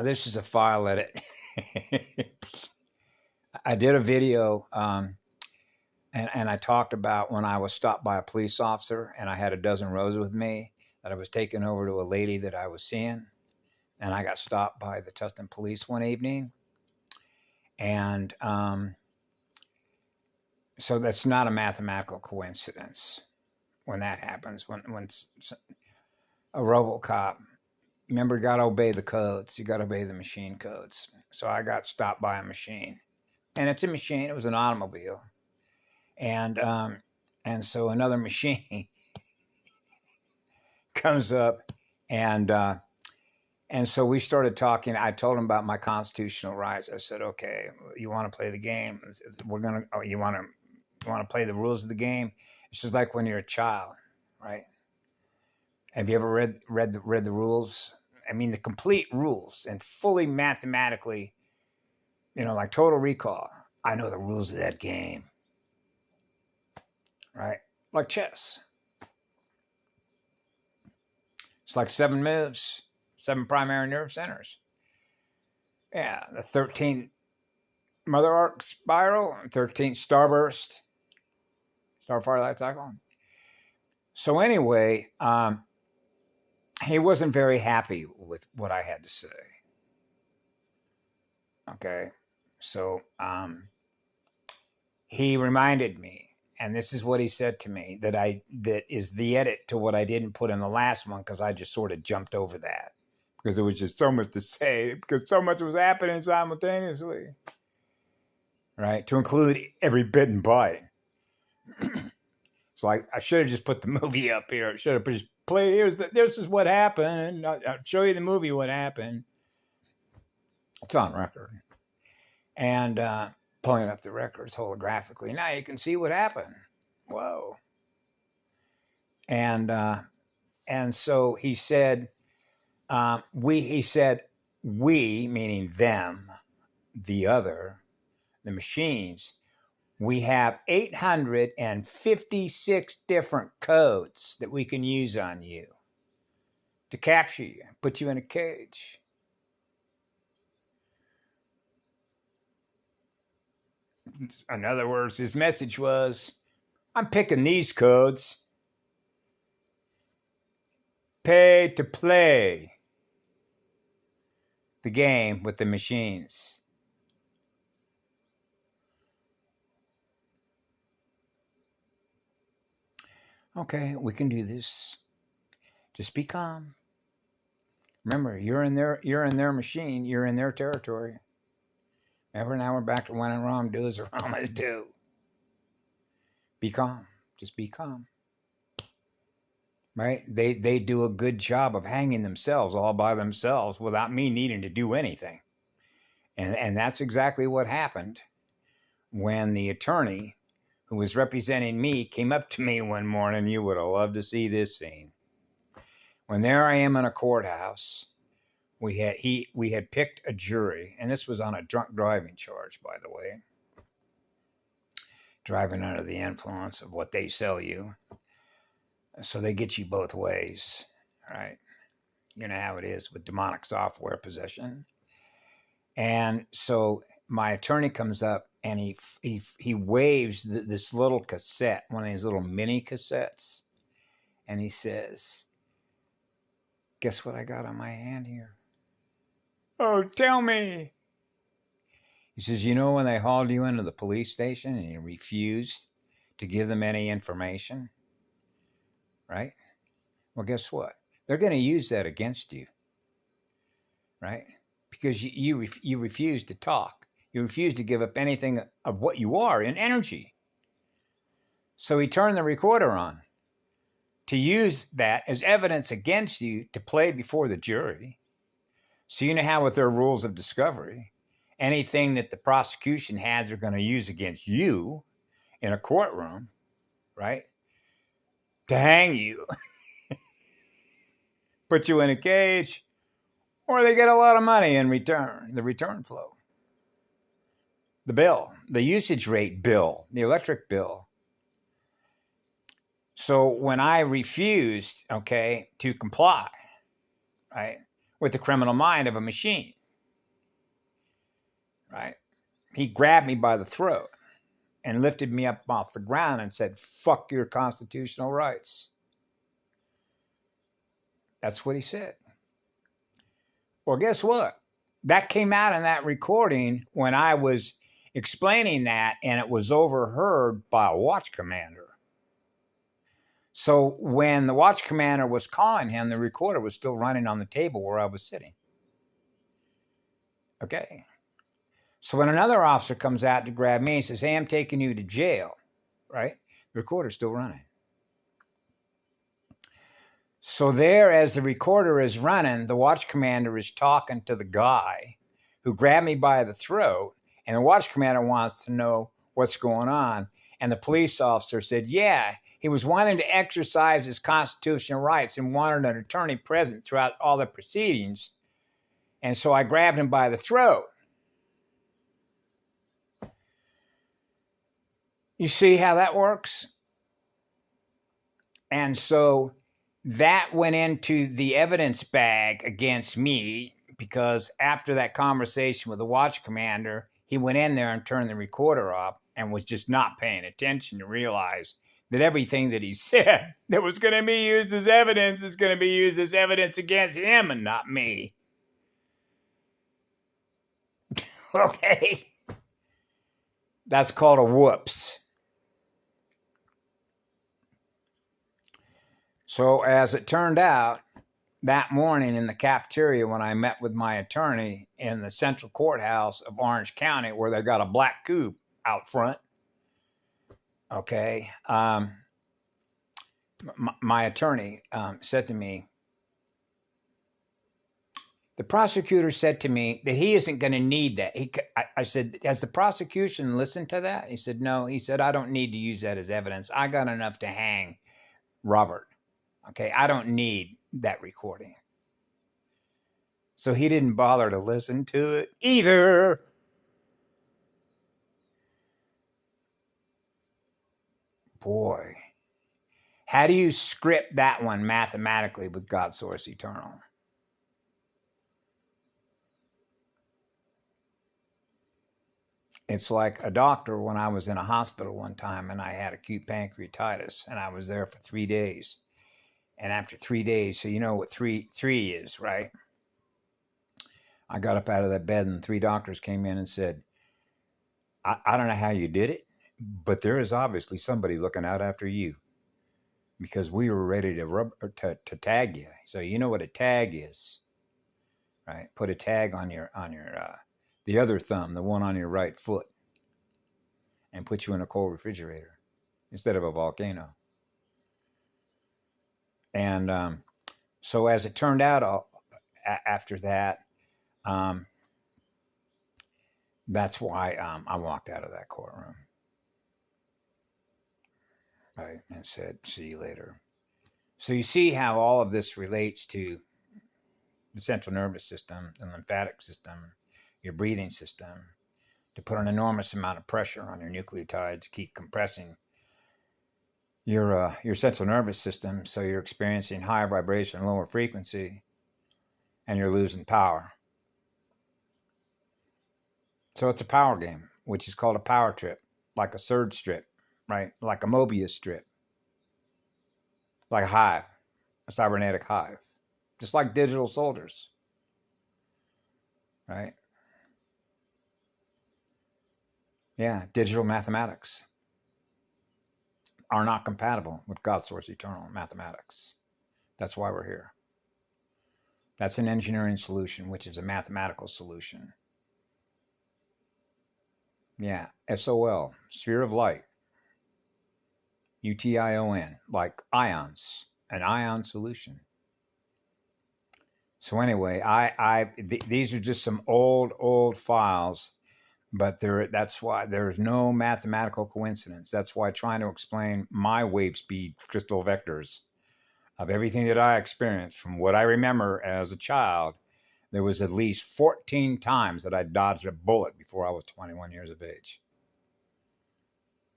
This is a file edit. I did a video, and I talked about when I was stopped by a police officer and I had a dozen roses with me that I was taking over to a lady that I was seeing. And I got stopped by the Tustin police one evening. And so that's not a mathematical coincidence when that happens, when a RoboCop, remember, you got to obey the codes. You got to obey the machine codes. So I got stopped by a machine. And it's a machine. It was an automobile. And so another machine comes up, and so we started talking. I told him about my constitutional rights. I said, "Okay, you want to play the game? You want to play the rules of the game? It's just like when you're a child, right? Have you ever read the rules? I mean, the complete rules and fully mathematically, like Total Recall. I know the rules of that game, right? Like chess. It's like 7 moves, 7 primary nerve centers. Yeah, the 13th mother arc spiral, 13th starburst, starfire light cycle. So anyway, he wasn't very happy with what I had to say. Okay, so he reminded me, and this is what he said to me, that is the edit to what I didn't put in the last one, because I just sort of jumped over that because there was just so much to say, because so much was happening simultaneously, right? To include every bit and byte. So I should have just put the movie up here. I should have just played. This is what happened. I'll show you the movie what happened. It's on record. And pulling up the records holographically. Now you can see what happened. Whoa. And so he said, we, meaning them, the other, the machines, we have 856 different codes that we can use on you to capture you, put you in a cage. In other words, his message was, I'm picking these codes. Pay to play the game with the machines. Okay, we can do this. Just be calm. Remember, you're in their machine, you're in their territory. Remember, now we're back to when a Ram does or Rama do. Be calm. Just be calm. Right? They do a good job of hanging themselves all by themselves without me needing to do anything. And that's exactly what happened when the attorney who was representing me came up to me one morning. You would have loved to see this scene. When there I am in a courthouse, we had picked a jury, and this was on a drunk driving charge, by the way. Driving under the influence of what they sell you. So they get you both ways, right? You know how it is with demonic software possession. And so my attorney comes up and he waves this little cassette, one of these little mini cassettes, and he says, guess what I got on my hand here? Oh, tell me. He says, when they hauled you into the police station and you refused to give them any information, right? Well, guess what? They're going to use that against you, right? Because you refuse to talk. You refuse to give up anything of what you are in energy. So he turned the recorder on to use that as evidence against you to play before the jury. So you know how with their rules of discovery, anything that the prosecution has, they're going to use against you in a courtroom, right? To hang you, put you in a cage, or they get a lot of money in return, the return flow. The bill, the usage rate bill, the electric bill. So when I refused, to comply, right, with the criminal mind of a machine, right? He grabbed me by the throat and lifted me up off the ground and said, "Fuck your constitutional rights." That's what he said. Well, guess what? That came out in that recording when I was explaining that, and it was overheard by a watch commander. So when the watch commander was calling him, the recorder was still running on the table where I was sitting. Okay. So when another officer comes out to grab me and says, "Hey, I'm taking you to jail," right? The recorder's still running. So there, as the recorder is running, the watch commander is talking to the guy who grabbed me by the throat, and the watch commander wants to know what's going on. And the police officer said, yeah, he was wanting to exercise his constitutional rights and wanted an attorney present throughout all the proceedings. And so I grabbed him by the throat. You see how that works? And so that went into the evidence bag against me, because after that conversation with the watch commander, he went in there and turned the recorder off and was just not paying attention to realize that everything that he said that was going to be used as evidence is going to be used as evidence against him and not me. Okay? That's called a whoops. So as it turned out, that morning in the cafeteria when I met with my attorney in the central courthouse of Orange County, where they got a black coupe out front, okay, my attorney said to me, the prosecutor said to me that he isn't going to need that. I said, has the prosecution listened to that? He said, no. He said, I don't need to use that as evidence. I got enough to hang Robert. Okay, I don't need that recording. So he didn't bother to listen to it either. Boy, how do you script that one mathematically with God Source Eternal? It's like a doctor when I was in a hospital one time and I had acute pancreatitis and I was there for 3 days. And after 3 days, so you know what three is, right? I got up out of that bed and 3 doctors came in and said, I don't know how you did it, but there is obviously somebody looking out after you, because we were ready to tag you. So you know what a tag is, right? Put a tag on your the other thumb, the one on your right foot, and put you in a cold refrigerator instead of a volcano. And so as it turned out, after that, that's why I walked out of that courtroom, right, and said, see you later. So you see how all of this relates to the central nervous system, the lymphatic system, your breathing system, to put an enormous amount of pressure on your nucleotides to keep compressing your central nervous system, so you're experiencing higher vibration, lower frequency, and you're losing power. So it's a power game, which is called a power trip, like a surge strip, right? Like a Mobius strip, like a hive, a cybernetic hive, just like digital soldiers, right? Yeah, digital mathematics are not compatible with God Source Eternal mathematics. That's why we're here. That's an engineering solution, which is a mathematical solution. Yeah, SOL, sphere of light, UTION, like ions, an ion solution. So anyway, these are just some old files, but that's why there's no mathematical coincidence. That's why trying to explain my wave speed crystal vectors of everything that I experienced from what I remember as a child, there was at least 14 times that I dodged a bullet before I was 21 years of age.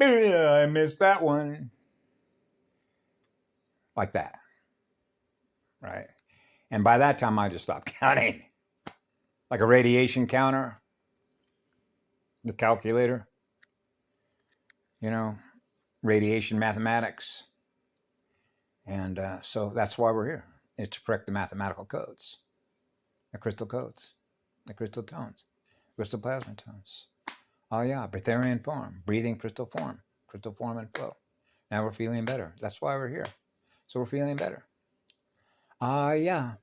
Yeah, I missed that one. Like that. Right? And by that time, I just stopped counting. Like a radiation counter. the calculator, you know, radiation mathematics. And so that's why we're here. It's to correct the mathematical codes, the crystal codes, the crystal tones, crystal plasma tones. Oh yeah, breatharian form, breathing crystal form and flow. Now we're feeling better. That's why we're here. So we're feeling better. Yeah.